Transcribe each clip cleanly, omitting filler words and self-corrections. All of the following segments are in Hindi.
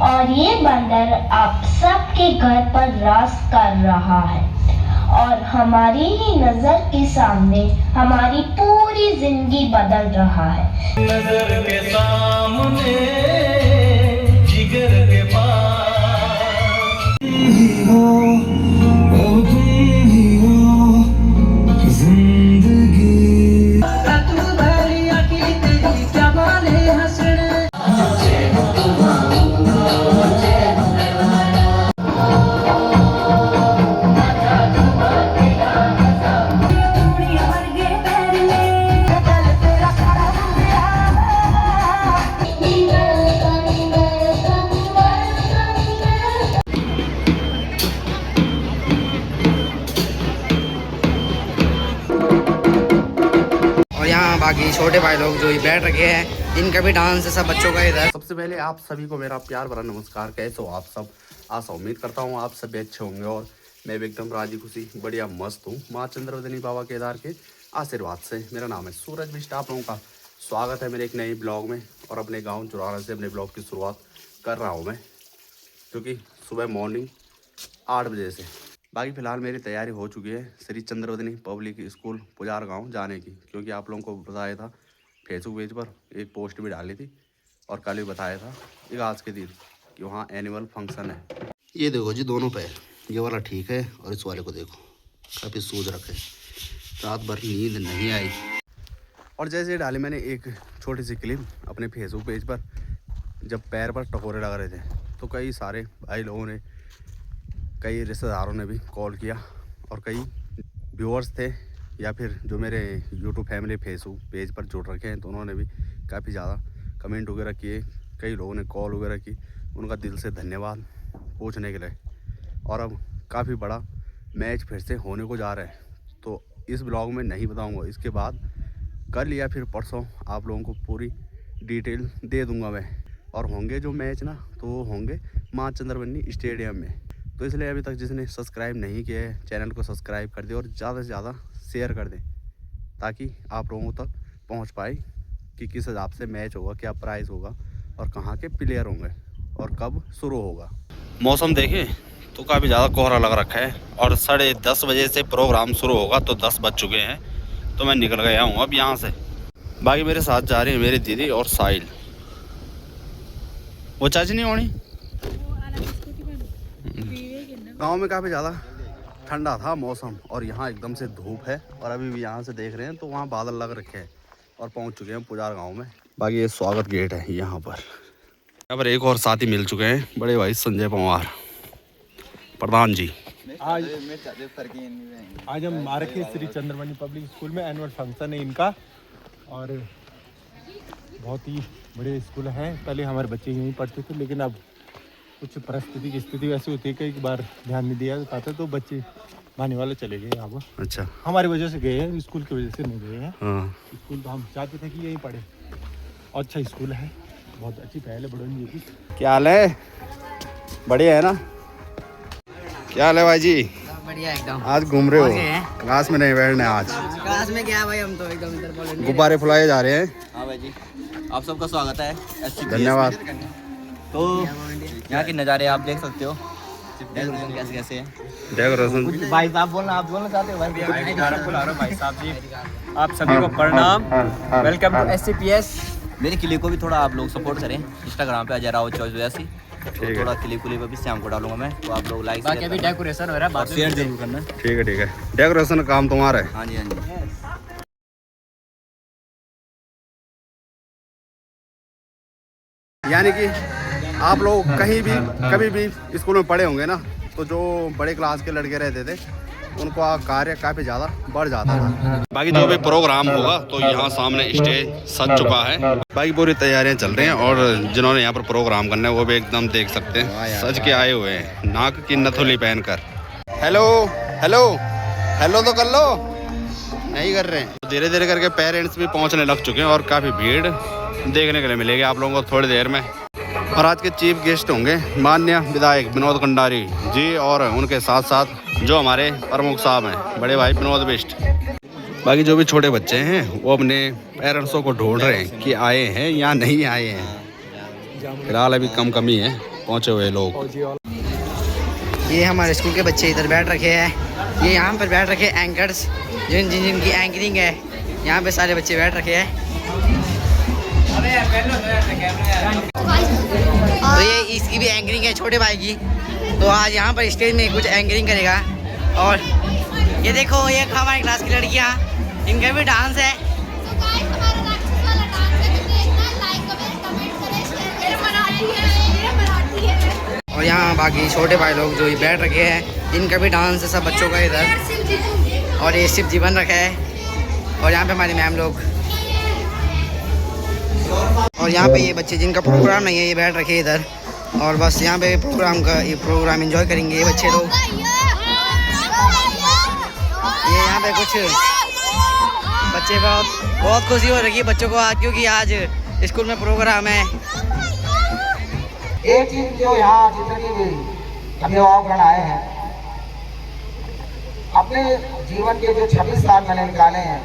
और ये बंदर आप सबके घर पर राज कर रहा है और हमारी ही नजर के सामने हमारी पूरी जिंदगी बदल रहा है। नजर के सामने जिगर के पास हो, अब तुम ही हो जिंदगी। बाकी छोटे भाई लोग जो बैठ रखे हैं इनका भी डांस है सब बच्चों का इधर। सबसे पहले आप सभी को मेरा प्यार भरा नमस्कार। कैसे हो आप सब? आशा उम्मीद करता हूँ आप सभी अच्छे होंगे और मैं भी एकदम राजी खुशी बढ़िया मस्त हूँ माँ चंद्रवदनी बाबा केदार के आशीर्वाद से। मेरा नाम है सूरज बिष्ट। आप लोगों का स्वागत है मेरे एक नए ब्लॉग में और अपने गाँव चुराना से अपने ब्लॉग की शुरुआत कर रहा हूँ मैं, क्योंकि सुबह मॉर्निंग 8 बजे से। बाकी फ़िलहाल मेरी तैयारी हो चुकी है श्री चंद्रवदनी पब्लिक स्कूल पुजार गांव जाने की, क्योंकि आप लोगों को बताया था फेसबुक पेज पर एक पोस्ट भी डाली थी और कल भी बताया था एक आज के दिन कि वहाँ एनुअल फंक्शन है। ये देखो जी दोनों पैर, ये वाला ठीक है और इस वाले को देखो काफ़ी सूज रखे, रात भर नींद नहीं आई। और जैसे डाली मैंने एक छोटी सी क्लिप अपने फेसबुक पेज पर, जब पैर पर टकोरे लग रहे थे तो कई सारे भाई लोगों ने, कई रिश्तेदारों ने भी कॉल किया और कई व्यूअर्स थे या फिर जो मेरे यूट्यूब फैमिली फेसबुक पेज पर जुड़ रखे हैं तो उन्होंने भी काफ़ी ज़्यादा कमेंट वगैरह किए, कई लोगों ने कॉल वगैरह की। उनका दिल से धन्यवाद पूछने के लिए। और अब काफ़ी बड़ा मैच फिर से होने को जा रहा है, तो इस ब्लॉग में नहीं बताऊँगा, इसके बाद कल या फिर परसों आप लोगों को पूरी डिटेल दे दूँगा मैं। और होंगे जो मैच ना, तो वो होंगे माँ चंद्रवदनी स्टेडियम में। तो इसलिए अभी तक जिसने सब्सक्राइब नहीं किया है चैनल को सब्सक्राइब कर दे और ज़्यादा से ज़्यादा शेयर कर दें, ताकि आप लोगों तक पहुंच पाए कि किस हिसाब से मैच होगा, क्या प्राइस होगा और कहां के प्लेयर होंगे और कब शुरू होगा। मौसम देखें तो काफ़ी ज़्यादा कोहरा लग रखा है और 10:30 बजे से प्रोग्राम शुरू होगा, तो 10 बज चुके हैं तो मैं निकल गया हूँ अब यहाँ से। बाकी मेरे साथ जा रही है मेरी दीदी और साहिल। वो चाची नहीं होनी। गांव में काफ़ी ज़्यादा ठंडा था मौसम और यहाँ एकदम से धूप है और अभी भी यहाँ से देख रहे हैं तो वहाँ बादल लग रखे हैं और पहुँच चुके हैं पुजार गांव में। बाकी ये स्वागत गेट है यहाँ पर एक और साथी मिल चुके हैं, बड़े भाई संजय पवार प्रधान जी। आज हम आ रखे श्री चंद्रवदनी पब्लिक स्कूल में एनुअल फंक्शन है इनका, और बहुत ही बड़े स्कूल हैं। पहले हमारे बच्चे यहीं पढ़ते थे, लेकिन अब कुछ परिस्थिति की स्थिति वैसी होती है कि एक बार ध्यान नहीं दिया जाता तो बच्चे भाने वाले चले गए यहाँ पर। अच्छा, हमारी वजह से गए हैं, स्कूल की वजह से नहीं गए हैं। स्कूल तो हम चाहते थे कि यहीं पढ़े, और अच्छा स्कूल है, बहुत अच्छी पहल है बड़ोनी की। क्या हाल है? बढ़िया है ना? क्या हाल है भाई जी? बढ़िया एकदम। आज घूम रहे हो? क्लास में नहीं बैठने आज? क्लास में क्या भाई, हम तो एकदम इधर बोलेंगे। गुब्बारे फुलाए जा रहे हैं। हाँ भाई जी, आप सबका स्वागत है। धन्यवाद। तो यहाँ के नज़ारे आप देख सकते हो, डेकोरेशन कैसे कैसे है। डेकोरेशन भाई साहब बोलना चाहते हो? भाई बुला रहा भाई साहब जी, आप सभी को प्रणाम, वेलकम टू SCPS। मेरे क्लिप को भी थोड़ा आप लोग सपोर्ट करें, इंस्टाग्राम पे अजय राव 2482। तो थोड़ा क्लिप भी शाम को डालूंगा मैं, तो आप लोग लाइक बाकी अभी डेकोरेशन हो रहा है, शेयर जरूर करना। ठीक है, डेकोरेशन का काम तुम्हारा है। हाँ जी हाँ जी। यानी कि आप लोग कहीं भी कभी भी स्कूल में पढ़े होंगे ना, तो जो बड़े क्लास के लड़के रहते थे उनका कार्य काफ़ी ज़्यादा बढ़ जाता था। बाकी जो भी प्रोग्राम होगा तो यहाँ सामने स्टेज सज चुका है, बाकी पूरी तैयारियाँ चल रही हैं और जिन्होंने यहाँ पर प्रोग्राम करना है वो भी एकदम देख सकते हैं सज के आए हुए हैं, नाक की नथुली पहनकर। हेलो हेलो हेलो तो कर लो, नहीं कर रहे हैं। धीरे धीरे करके पेरेंट्स भी पहुँचने लग चुके हैं और काफ़ी भीड़ देखने के लिए मिलेगी आप लोगों को थोड़ी देर में। और आज के चीफ गेस्ट होंगे माननीय विधायक विनोद कंडारी जी, और उनके साथ साथ जो हमारे प्रमुख साहब हैं बड़े भाई विनोद बिष्ट। बाकी जो भी छोटे बच्चे हैं वो अपने पेरेंट्सों को ढूंढ रहे हैं कि आए हैं या नहीं आए हैं। फिलहाल अभी कम ही है, पहुंचे हुए लोग। ये हमारे स्कूल के बच्चे इधर बैठ रखे हैं, ये यहाँ पर बैठ रखे एंकर्स जिनकी एंकरिंग है, यहाँ पे सारे बच्चे बैठ रखे हैं। तो ये इसकी भी एंकरिंग है छोटे भाई की, तो आज यहाँ पर स्टेज में कुछ एंकरिंग करेगा। और ये देखो ये हमारी क्लास की लड़कियाँ, इनका भी डांस है। और यहाँ बाकी छोटे भाई लोग जो बैठ रखे हैं, इनका भी डांस है सब बच्चों का इधर। और ये शिव जी बन रखा है। और यहाँ पे हमारी मैम लोग, और यहाँ पे ये बच्चे जिनका प्रोग्राम नहीं है ये बैठ रखे इधर। और बस यहाँ पे प्रोग्राम एंजॉय करेंगे ये बच्चे लोग। ये यहाँ पे कुछ बच्चे बहुत खुशी हो रही है बच्चों को आज, क्योंकि आज स्कूल में प्रोग्राम है। एक चीज जो यहाँ जितने भी अभिभावक आए हैं, अपने जीवन के जो 26 साल मैंने निकाले हैं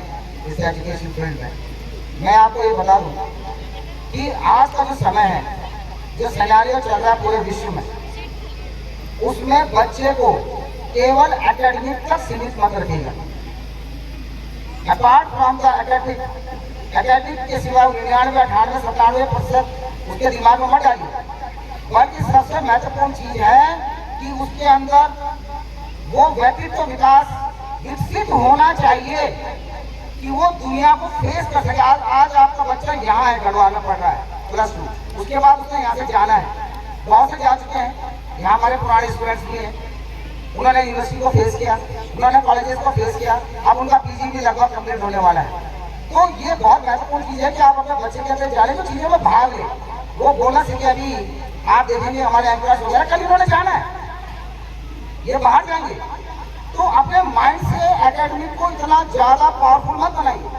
इस एजुकेशन फील्ड में, मैं आपको ये बता दूं कि आज का जो समय है, जो सिनेरियो चल रहा है पूरे विश्व में, उसमें बच्चे को केवल एकेडमिक तक सीमित मत रखिएगा। अपार्ट फ्रॉम द एकेडमिक के सिवा 99, 98, 97% उसके दिमाग में मत डालिए। बल्कि सबसे महत्वपूर्ण चीज है कि उसके अंदर वो व्यक्तित्व विकास विकसित होना चाहिए कि वो दुनिया को फेस कर सके। आज आपका बच्चा यहाँ है, गढ़वाल में पढ़ रहा है +2, उसके बाद उसने यहाँ से जाना है। बहुत से जा चुके हैं, यहाँ हमारे पुराने स्टूडेंट्स भी हैं, उन्होंने यूनिवर्सिटी को फेस किया, उन्होंने कॉलेजेस को फेस किया, अब उनका PG भी लगभग कंप्लीट होने वाला है। तो ये बहुत महत्वपूर्ण चीज है कि आप अपने बच्चे के अंदर जाने को चीजों में भाग ले। वो बोलना सीखे। अभी आप देखेंगे हमारे एम्प्लॉयज वगैरह कल इन्होंने जाना है, ये बाहर जाएंगे, तो अपने माइंड से एकेडमिक को इतना ज्यादा पावरफुल मत बनाइए।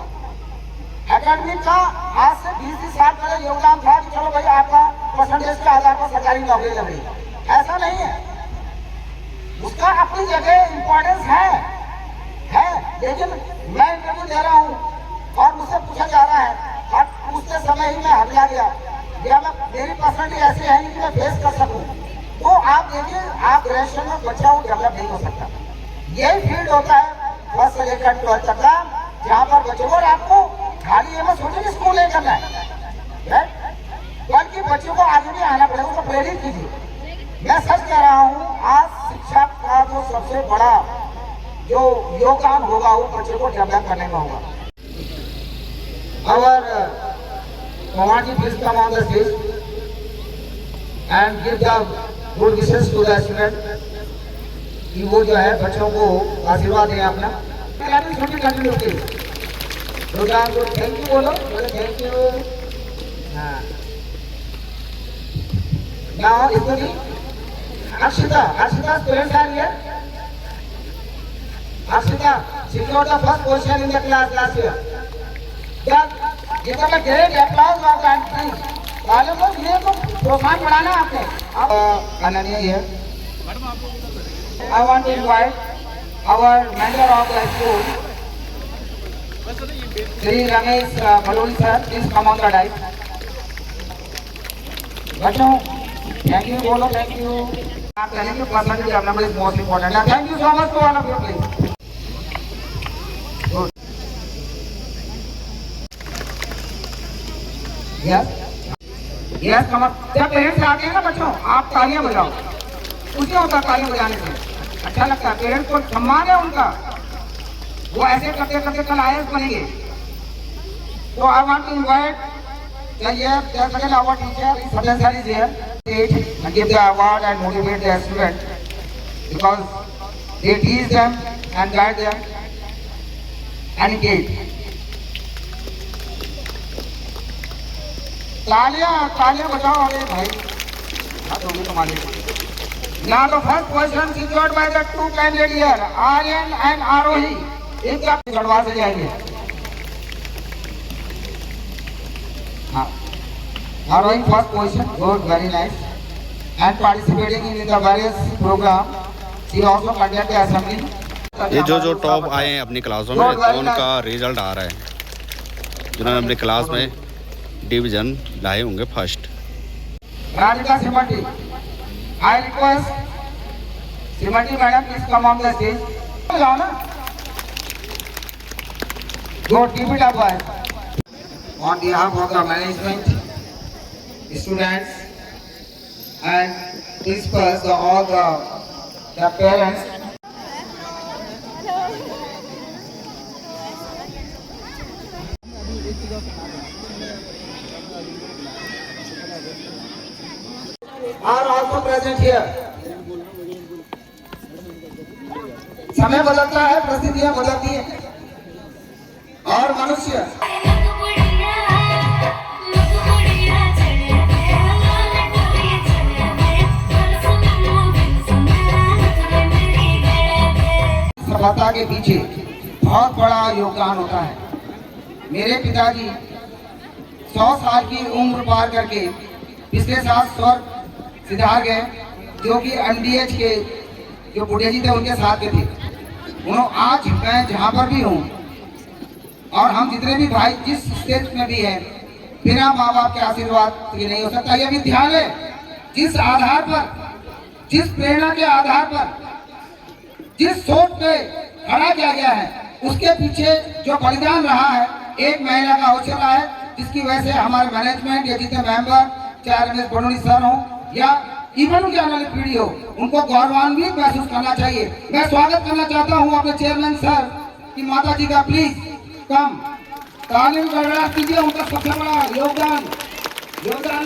एकेडमिक का आज से 20 साल पहले योगदान था कि चलो भाई आपका परसेंटेज के आधार पर सरकारी नौकरी लग रही, ऐसा नहीं है। उसका अपनी जगह इम्पोर्टेंस है, लेकिन मैं इंटरव्यू दे रहा हूँ और मुझसे पूछा जा रहा है और पूछते समय ही मैं हटला गया, या मेरी पर्सनैलिटी ऐसी है नहीं कि मैं फेस कर सकूं। तो आप देखिए, आप ग्रेजुएशन में बच्चा वो डेवलप नहीं हो सकता। यही फील्ड होता है फर्स्ट से लेकर 12th तक का, जहाँ पर बच्चों को आपको खाली ये मत सोचिए कि स्कूल नहीं करना है, बल्कि बच्चों को आगे भी आना पड़ेगा, उसको प्रेरित कीजिए। मैं सच कह रहा हूँ, आज शिक्षा का जो सबसे बड़ा जो योगदान होगा वो बच्चों को डेवलप करने में होगा। और Mamaji, please come on the stage and give the good wishes to the student कि वो जो है बच्चों को आशीर्वाद दें अपना। छोटी कंटिन्यू प्लीज, प्रोग्राम को थैंक यू बोलो, थैंक यू। हाँ, नाउ इसको भी Akshita students are here. Akshita, she got the first position in the class last year. Give them a great applause of that please. मालूम हो ये तो प्रोग्राम बढ़ाना है आपने। Ananya here. I want to invite our member of the school, Shri Ramesh Maluri sir, please come on the dais. बच्चों, thank you बोलो, thank you. आप कहने के percentage अपना is most important. Now thank you so much to all of you please. Yes कमर। जब पेरेंट्स आते हैं ना बच्चों, आप तालियां बजाओ, खुशी होता है तालियां बजाने से, अच्छा लगता है। पेरेंट्स को सम्मान है उनका, वो ऐसे करते करते कल IAS बनेंगे। तो I want to invite the second our teacher Satya sir is here and give the award and motivate their students because they teach them and guide them and engage. तालियां बजाओ अरे भाई, हाथ होंगे तुम्हारे। Now the first position secured by the two candidates here, Aryan and Arohi. इनका गढ़वाल से जाएंगे। हाँ, Arohi first position, good, very nice, and participating in the various program. She also conduct the assembly. ये जो टॉप आए हैं अपनी क्लासों में, तो उनका रिजल्ट आ रहा है। जिन्होंने अपनी क्लास में डिवीजन लाए होंगे first. Radhika Simti, I request Srimati Madam, please come on the stage. Go, keep it up, boys. On behalf of the management, students, and principals, all the parents. Are also present here. समय बदलता है, परिस्थितियां बदलती हैं, और मनुष्य सफलता के पीछे बहुत बड़ा योगदान होता है। मेरे पिताजी 100 साल की उम्र पार करके पिछले साल स्वर्ग सिधार गए, जो कि MDH के जो बुढ़े जी थे उनके साथ के थे। उन्होंने आज मैं जहाँ पर भी हूँ और हम जितने भी भाई जिस स्टेज में भी हैं, बिना माँ बाप के आशीर्वाद ये नहीं हो सकता। यह विद्यालय जिस आधार पर, जिस प्रेरणा के आधार पर, जिस सोच पे खड़ा किया गया है, उसके पीछे जो बलिदान रहा है, एक महिला का हौसला है, जिसकी वजह से हमारे मैनेजमेंट या जितने मेंबर, चाहे रमेश बड़ोनी सर हो या इवन उनकी आने वाली पीढ़ी हो, उनको गौरवान्वित महसूस करना चाहिए। मैं स्वागत करना चाहता हूँ अपने चेयरमैन सर की माता जी का, प्लीज कम तालीम गड़बड़ा कीजिए। उनका सबसे बड़ा योगदान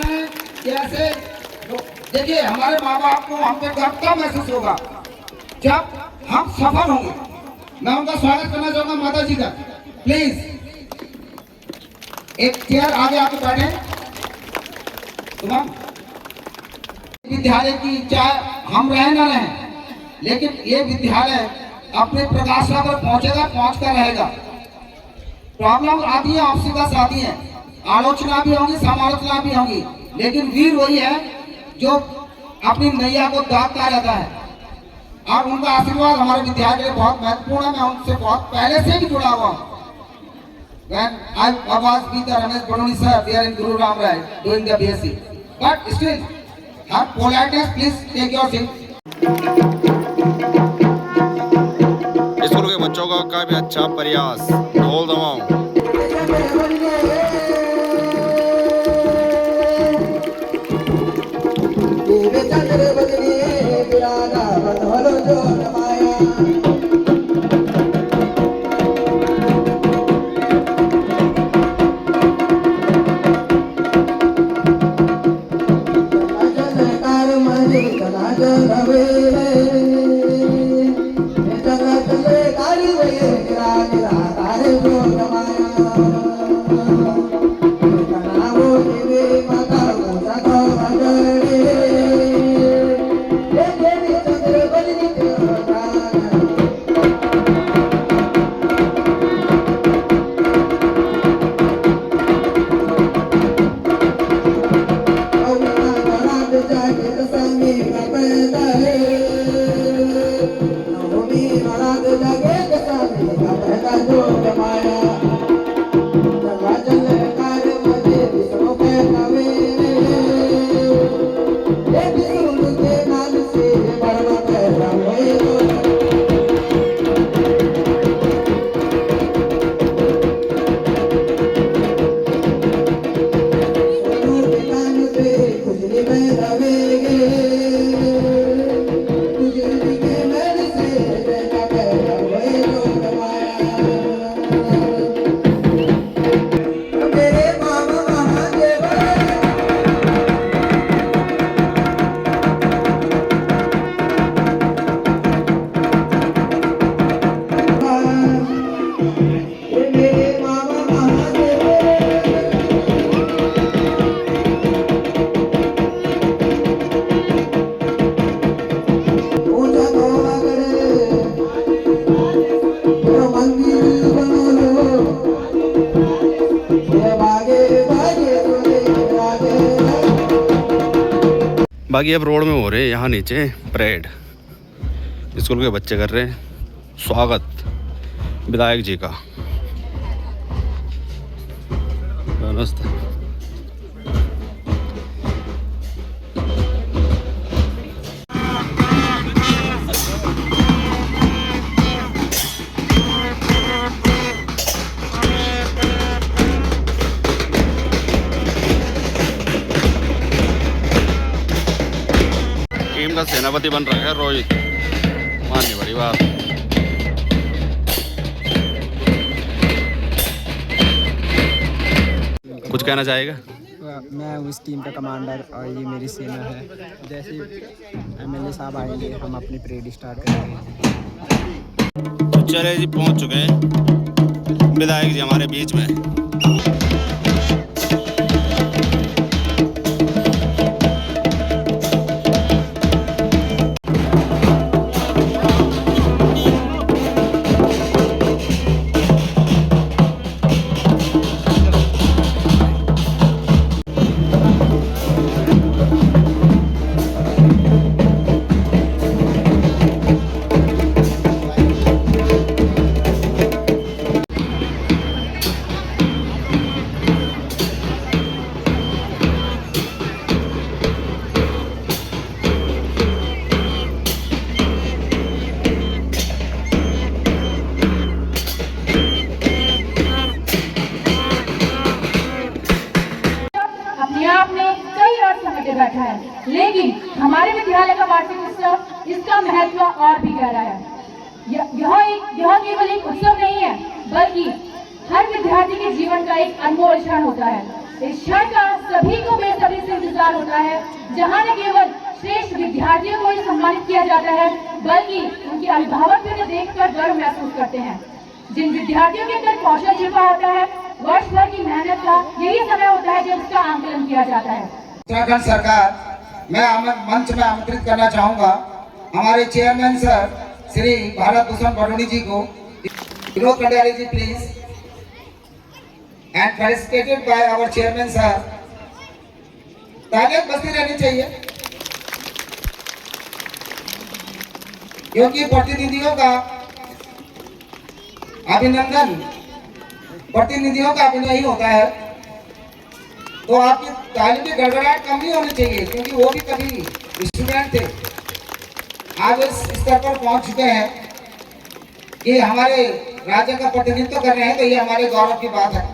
है। कैसे देखिए, हमारे माँ बाप को हम पे गर्व तब महसूस होगा जब हम सफल होंगे। मैं उनका स्वागत करना चाहूंगा माता जी का। प्लीज एक चेयर आगे आके बैठे। विद्यालय की चाहे हम रहे ना रहे, लेकिन ये विद्यालय अपने प्रकाशना पर पहुंचेगा, पहुंच कर रहेगा। प्रॉब्लम आती है, ऑब्स्टिकल्स आती हैं, आलोचना भी होगी, समालोचना भी होगी, लेकिन वीर वही है जो अपनी नैया को दागता रहता है, और उनका आशीर्वाद हमारे विद्यालय के लिए बहुत महत्वपूर्ण है। मैं उनसे बहुत पहले से भी जुड़ा हुआ हूँ। When I was with the Ramesh Badoni sir, we are in Guru Ram Rai doing the BSc, but still, have politeness, please take your seat. School के बच्चों का भी अच्छा प्रयास, ढोल दबाओ। बाकी अब रोड में हो रहे हैं यहाँ नीचे परेड। स्कूल के बच्चे कर रहे हैं स्वागत विधायक जी का। नमस्ते। टीम का सेनापति बन रखा है रोहित, माननी बड़ी बात। कुछ कहना चाहेगा? मैं उस टीम का कमांडर और ये मेरी सेना है। जैसे एमएलए साहब आएंगे हम अपनी परेड स्टार्ट करेंगे। तो चले जी, पहुंच चुके हैं विधायक जी हमारे बीच में। बैठा है, लेकिन हमारे विद्यालय का वार्षिक उत्सव इसका महत्व और भी गहरा है। यह केवल एक उत्सव नहीं है, बल्कि हर विद्यार्थी के जीवन का एक अनमोल क्षण होता है। इस क्षण का सभी को बेसब्री से इंतजार होता है, जहां न केवल श्रेष्ठ विद्यार्थियों को ही सम्मानित किया जाता है, बल्कि उनके अभिभावक भी उन्हें देखकर गर्व महसूस करते हैं। जिन विद्यार्थियों के अंदर कौशल छिपा होता है, वर्ष भर की मेहनत का यही समय होता है जब इसका आंकलन किया जाता है। उत्तराखंड सरकार मैं मंच में आमंत्रित करना चाहूंगा हमारे चेयरमैन सर श्री भारत भूषण बडोनी जी को। Vinod Kandari ji please, and felicitated by our chairman sir. तालियां बजती रहनी चाहिए, क्योंकि प्रतिनिधियों का अभिनंदन प्रतिनिधियों का अभिनय ही होता है। तो आपकी तालीम में गड़बड़ाहट कम नहीं होनी चाहिए, क्योंकि वो भी कभी स्टूडेंट थे, आज इस स्तर पर पहुंच चुके हैं कि हमारे राज्य का प्रतिनिधित्व कर रहे हैं, तो ये हमारे गौरव की बात है।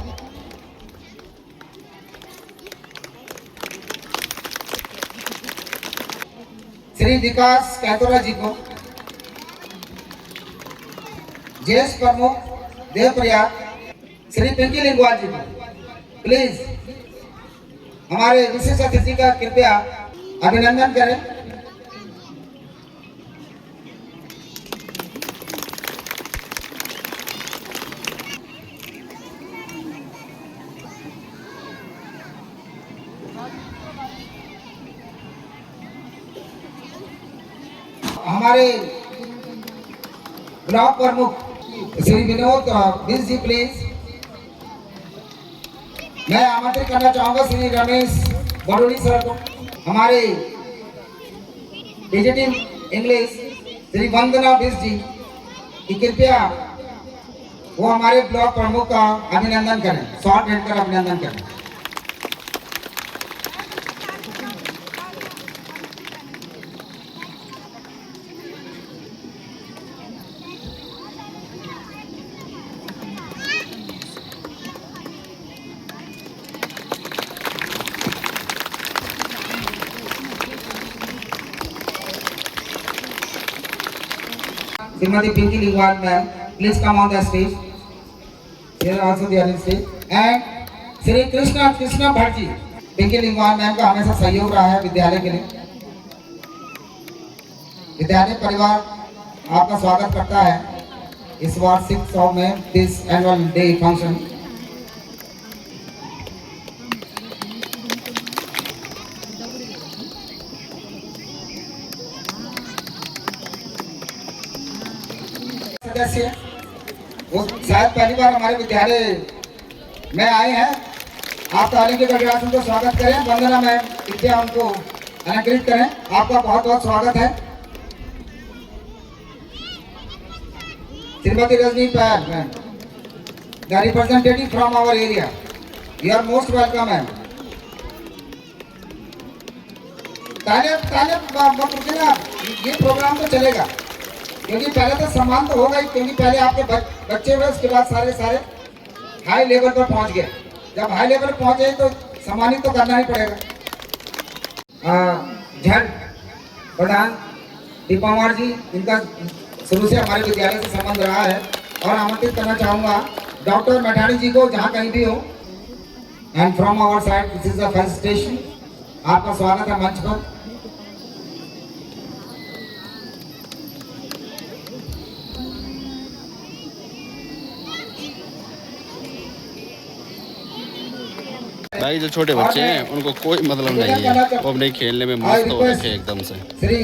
श्री विकास कैतोरा जी को, ज्येष्ठ प्रमुख देवप्रयाग श्री पिंकी लिंगवाल जी को प्लीज हमारे विशेष अतिथि का कृपया अभिनंदन करें। हमारे ब्लॉक प्रमुख श्री विनोद बिस जी प्लीज। मैं आमंत्रित करना चाहूंगा श्री रमेश बडोनी सर को। हमारे विजिटिंग इंग्लिश श्री वंदना बिस जी की कृपया वो हमारे ब्लॉक प्रमुख का अभिनंदन करें, शॉर्ट हैंड कर अभिनंदन करें। Srimati Pinky Lingwal ma'am, please come on the stage. Here also they are on stage. And Shri Krishna Bhatt ji, Pinky Lingwal ma'am का हमेशा सहयोग रहा है विद्यालय के लिए। विद्यालय परिवार आपका स्वागत करता है इस वार्षिक उत्सव में, दिस एनुअल डे फंक्शन। सदस्य वो शायद पहली बार हमारे विद्यालय में आए हैं। आप ताली के गड़गड़ाहट से उनको स्वागत करें। वंदना मैम कृपया उनको अलंकृत करें। आपका बहुत बहुत स्वागत है। श्रीमती रजनी पैर ma'am, the representative from our area, you are most welcome ma'am. तालियां मत रुकिएगा, ये प्रोग्राम तो चलेगा, क्योंकि पहले तो सम्मान तो होगा ही, क्योंकि पहले आपके बच्चे हुए, उसके बाद सारे हाई लेवल पर पहुंच गए। जब हाई लेवल पर पहुंचे तो सम्मानित तो करना ही पड़ेगा। झंड प्रधान दीपावर जी, इनका शुरू से हमारे विद्यालय से संबंध रहा है। और आमंत्रित करना चाहूँगा डॉक्टर मैठाणी जी को, जहाँ कहीं भी हो। And from our side this is the first station. आपका स्वागत है मंच पर। भाई जो छोटे बच्चे हैं उनको कोई मतलब नहीं है, वो अपने खेलने में मस्त हो रखे एकदम से। श्री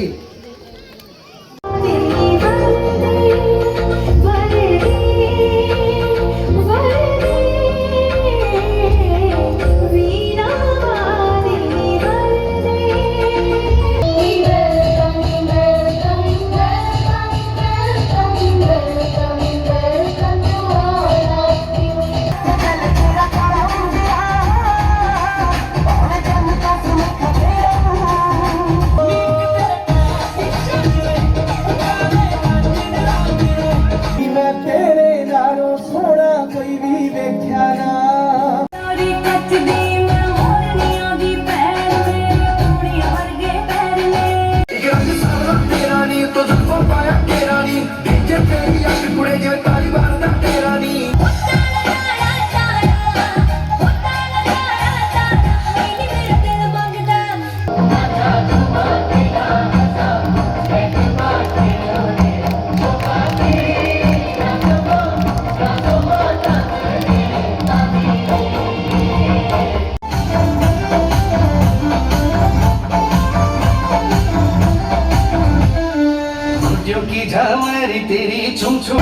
की झामरी तेरी छुम छुम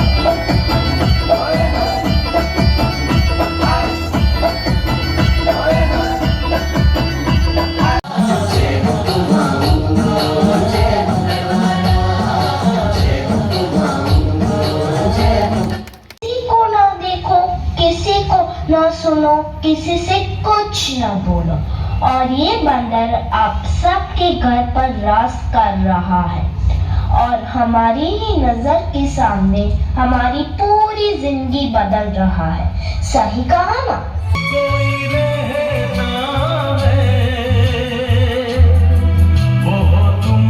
न सुनो, किसी से कुछ न बोलो। और ये बंदर आप सबके घर पर राज कर रहा है और हमारी ही नजर के सामने हमारी पूरी जिंदगी बदल रहा है। सही कहा ना? कोई रहता है वो तुम।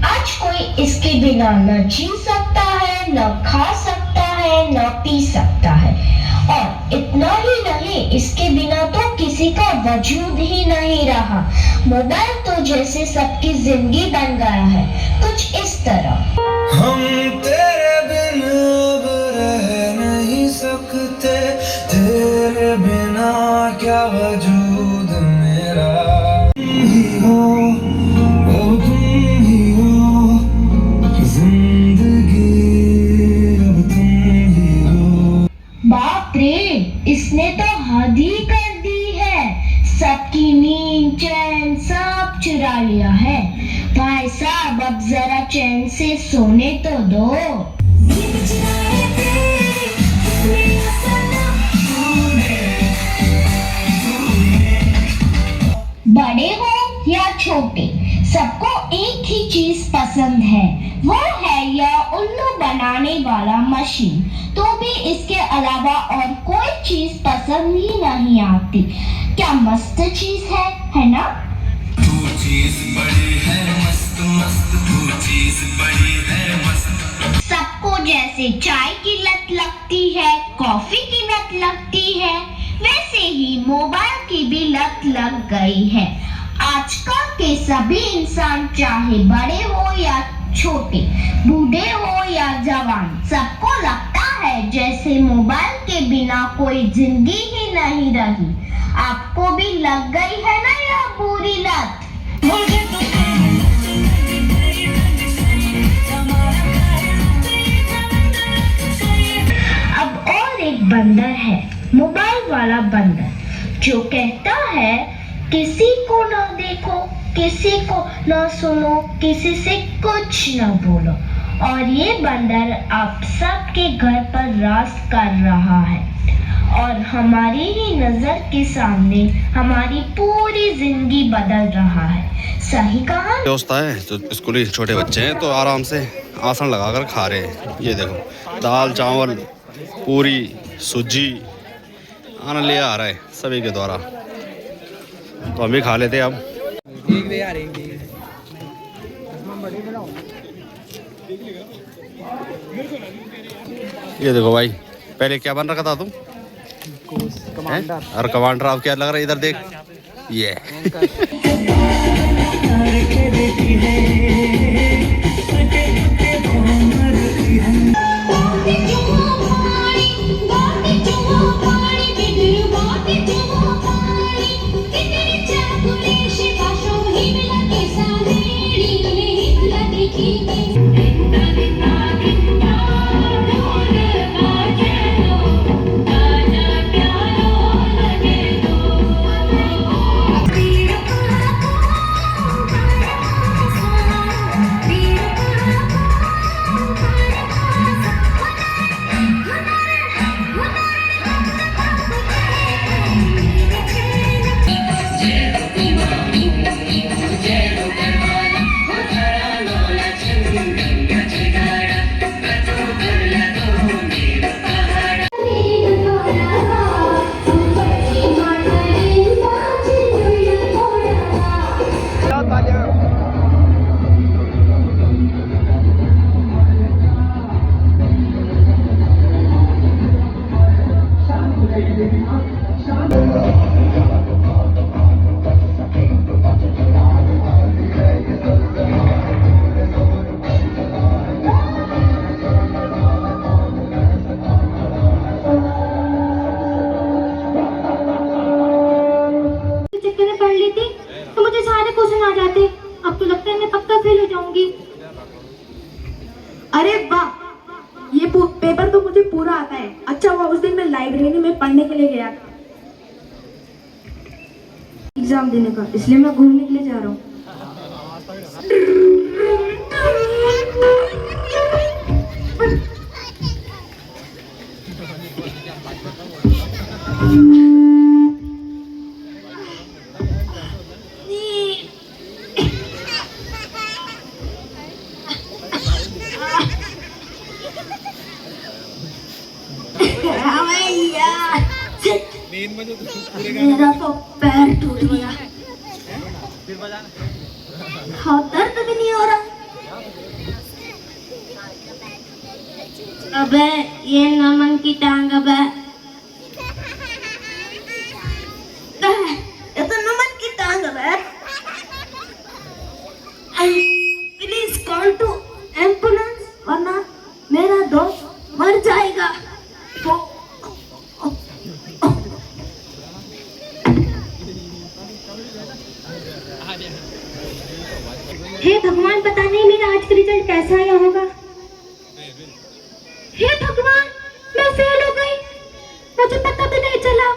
आज कोई इसके बिना न जी सकता है, न खा सकता है, न पी सकता है। और इतना ही नहीं, इसके बिना तो किसी का वजूद ही नहीं रहा। मोबाइल तो जैसे सबकी जिंदगी बन गया है, कुछ इस तरह। हम तेरे बिन अब रह नहीं सकते, तेरे बिना क्या वजूद मेरा। तुम ही हो, अब तुम ही हो, जिंदगी अब तुम ही हो। बाप रे, इसने तो हद ही कर दी है। सबकी नींद चैन सब चुरा लिया है। भाई साहब, अब जरा चैन से सोने तो दो। बड़े हो या छोटे, सबको एक ही चीज पसंद है, वो है यह उल्लू बनाने वाला मशीन। तो भी इसके अलावा और कोई चीज पसंद ही नहीं आती। क्या मस्त चीज है ना? तू चीज बड़ी है मस्त मस्त, तू चीज बड़ी है मस्त। सबको जैसे चाय की लत लगती है, कॉफी की लत लगती है, वैसे ही मोबाइल की भी लत लग गई है। आजकल के सभी इंसान, चाहे बड़े हो या छोटे, बूढ़े हो या जवान, सबको लगता है जैसे मोबाइल के बिना कोई जिंदगी ही नहीं रही। आपको भी लग गई है ना यह बुरी लत? अब और एक बंदर है, मोबाइल वाला बंदर, जो कहता है किसी को न देखो, किसी को न सुनो, किसी से कुछ न बोलो। और ये बंदर आप सबके घर पर राज कर रहा है और हमारी ही नजर के सामने हमारी पूरी जिंदगी बदल रहा है। सही कहा? व्यवस्था है, जो स्कूली छोटे बच्चे हैं तो आराम से आसन लगाकर खा रहे हैं। ये देखो, दाल चावल पूरी सूजी आना ले आ रहा है सभी के द्वारा, तो हम भी खा लेते हैं। अब एक दे यार, एक दे। ये देखो भाई, पहले क्या बन रखा था तुम? कमांडर। और कमांडर अब क्या लग रहा है? इधर देख, ये अरे वाह, ये पेपर तो मुझे पूरा आता है। अच्छा हुआ उस दिन मैं लाइब्रेरी में पढ़ने के लिए गया एग्जाम देने का, इसलिए मैं घूमने के लिए जा रहा हूँ। मेरा तो पैर टूट गया, हाँ दर्द भी नहीं हो रहा। अबे ये नमन की टांग, अबे ये तो नमन की टांग है। प्लीज कॉल टू एम्बुलेंस वरना मेरा दोस्त मर जाएगा। हे भगवान, पता नहीं मेरा आज का रिजल्ट कैसा आया होगा। हे भगवान, मैं फेल हो गई, मुझे पता भी नहीं चला।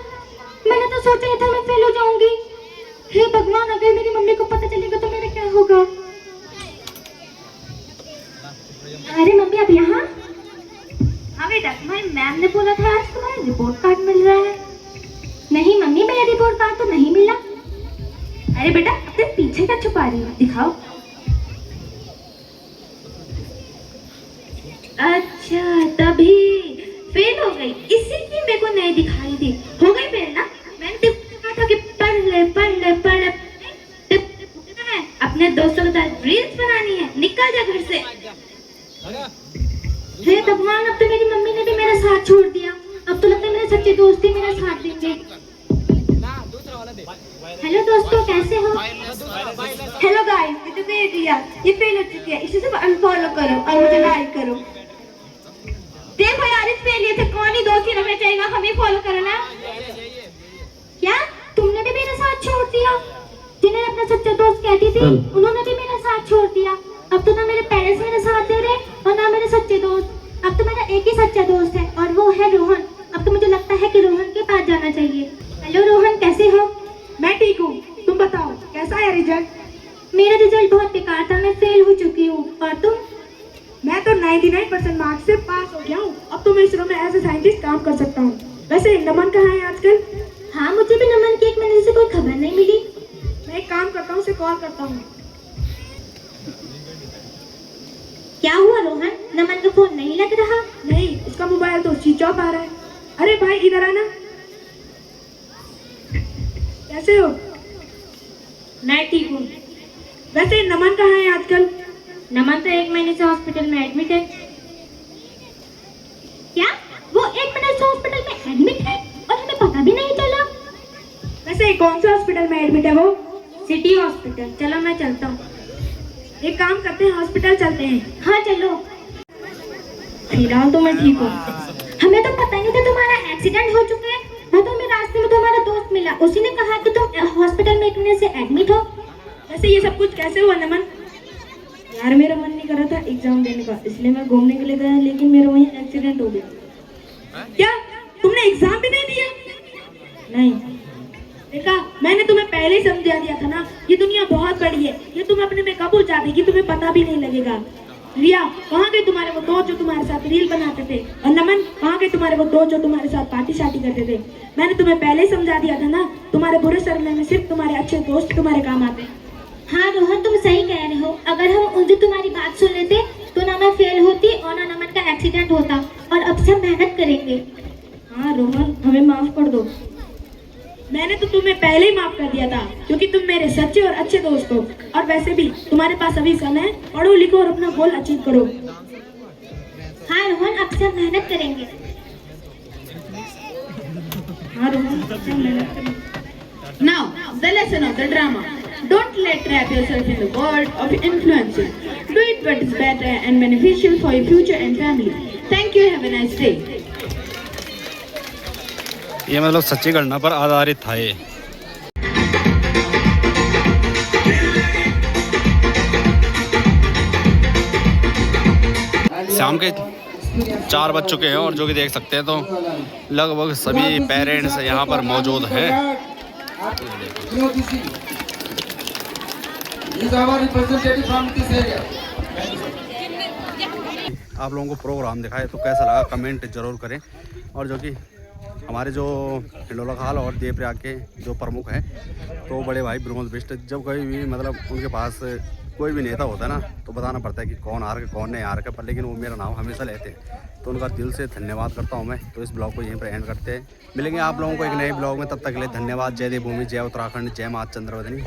मैंने तो सोचा ही था मैं फेल हो जाऊंगी। हे भगवान, अगर मेरी मम्मी को पता चलेगा तो मेरा क्या होगा। अरे मम्मी, आप यहाँ? हाँ बेटा, तुम्हारी मैम ने बोला था आज तुम्हारा रिपोर्ट कार्ड मिल रहा है। नहीं मम्मी, मेरा रिपोर्ट कार्ड तो नहीं मिला। अरे बेटा, अपने पीछे क्या छुपा रही हो, दिखाओ। अच्छा, तभी फेल हो गई, इसीलिए मेरे को नहीं दिखाई दी। हो गई फेल ना? मैंने कहा था कि पढ़ ले पढ़ ले पढ़ ले। अपने दोस्तों के साथ रील्स बनानी है, निकल जा घर से। हे भगवान, अब तो मेरी मम्मी ने भी मेरा साथ छोड़ दिया। अब तो लगता है मेरे सच्चे दोस्त ही मेरा साथ देंगे। हेलो दोस्तों, कैसे हो? हेलो गाइस, ये तो ये फेल हो चुकी है, इसे सब अनफॉलो करो और मुझे लाइक करो। देखो यार, इस फेलियर से कौन ही दोस्ती रखना चाहेगा, हमें फॉलो करो ना। क्या तुमने भी मेरा साथ छोड़ दिया? जिन्हें अपना सच्चा दोस्त कहती थी, उन्होंने भी मेरा साथ छोड़ दिया। अब तो ना मेरे पेरेंट्स मेरा साथ दे रहे और ना मेरे सच्चे दोस्त। अब तो मेरा एक ही सच्चा दोस्त है और वो है रोहन। अब तो मुझे लगता है कि रोहन के पास जाना चाहिए। हेलो रोहन, कैसे हो? मैं ठीक हूँ, तुम बताओ कैसा है रिजल्ट? मेरा रिजल्ट बहुत बेकार था, मैं फेल हो चुकी हूँ। और तुम? मैं तो 99% मार्क्स से पास हो गया हूँ। अब तो मैं इसरो में एज ए साइंटिस्ट काम कर सकता हूँ। वैसे नमन कहाँ है आजकल? हाँ, मुझे भी नमन की 1 महीने से कोई खबर नहीं मिली। मैं एक काम करता हूँ, उसे कॉल करता हूँ। क्या हुआ रोहन, नमन का फोन नहीं लग रहा? नहीं, इसका मोबाइल तो स्विच ऑफ आ रहा है। अरे भाई, इधर आना। कैसे हो? मैं ठीक हूँ। वैसे नमन कहाँ है आजकल? नमन तो 1 महीने से हॉस्पिटल में एडमिट है। क्या वो 1 महीने से हॉस्पिटल में एडमिट है और हमें पता भी नहीं चला? वैसे कौन से हॉस्पिटल में एडमिट है वो? City hospital. चलो मैं चलता हूँ। एक काम करते हैं, हॉस्पिटल चलते हैं। हाँ चलो। फिलहाल तो मैं ठीक हूँ। हमें तो पता नहीं था तुम्हारा एक्सीडेंट हो चुका है। वो तो हमें रास्ते में तुम्हारा दोस्त मिला, उसी ने कहा कि तुम हॉस्पिटल में 1 महीने से एडमिट हो। वैसे ये सब कुछ कैसे हुआ नमन? यार मेरा मन नहीं कर रहा था एग्जाम देने का, इसलिए मैं घूमने के लिए गया, लेकिन मेरा वहीं एक्सीडेंट हो गया। क्या तुमने एग्जाम भी नहीं दिया? नहीं। देखा, मैंने तुम्हें पहले ही समझा दिया था ना, ये दुनिया बहुत बड़ी है, ये तुम अपने में कब उलझा देगी तुम्हें पता भी नहीं लगेगा। रिया, कहाँ गए तुम्हारे वो दोस्त जो तुम्हारे साथ रील बनाते थे? और नमन, कहाँ गए तुम्हारे वो दोस्त जो तुम्हारे साथ पार्टी शार्टी करते थे? मैंने तुम्हें पहले ही समझा दिया था ना, तुम्हारे बुरे समय में सिर्फ तुम्हारे अच्छे दोस्त तुम्हारे काम आते हैं। हाँ रोहन, तुम सही कह रहे हो। अगर हम उस दिन तुम्हारी बात सुन लेते तो ना मैं फेल होती और ना नमन का एक्सीडेंट होता, और अब से मेहनत करेंगे। हाँ रोहन, हमें माफ कर दो। मैंने तो तुम्हें पहले ही माफ कर दिया था, क्योंकि तुम मेरे सच्चे और अच्छे दोस्त हो। और वैसे भी तुम्हारे पास अभी समय है, पढ़ो लिखो और अपना गोल अचीव करो। हाँ रोहन, अब से मेहनत करेंगे। हाँ रोहन, अब से मेहनत करेंगे। Now, the lesson of the drama. Don't let trap yourself in the world of influencing. Do it what is better and beneficial for your future and family. Thank you. Have a nice day. ये मतलब सच्ची घटना पर आधारित था ये। शाम के 4 बज चुके हैं और जो कि देख सकते हैं तो लगभग सभी पेरेंट्स यहाँ पर मौजूद हैं। आप लोगों को प्रोग्राम दिखाए तो कैसा लगा कमेंट जरूर करें। और जो कि हमारे जो हिंडोला खाल और देवप्रयाग के जो प्रमुख हैं तो बड़े भाई विनोद बिष्ट, जब कभी भी मतलब उनके पास कोई भी नेता होता है ना तो बताना पड़ता है कि कौन आ रहा कौन नहीं आ रहा, पर लेकिन वो मेरा नाम हमेशा लेते हैं, तो उनका दिल से धन्यवाद करता हूं मैं। तो इस ब्लॉग को यहीं पर एंड करते हैं, मिलेंगे आप लोगों को एक नए ब्लॉग में, तब तक के लिए धन्यवाद। जय देवभूमि, जय उत्तराखंड, जय माँ चंद्रवदनी।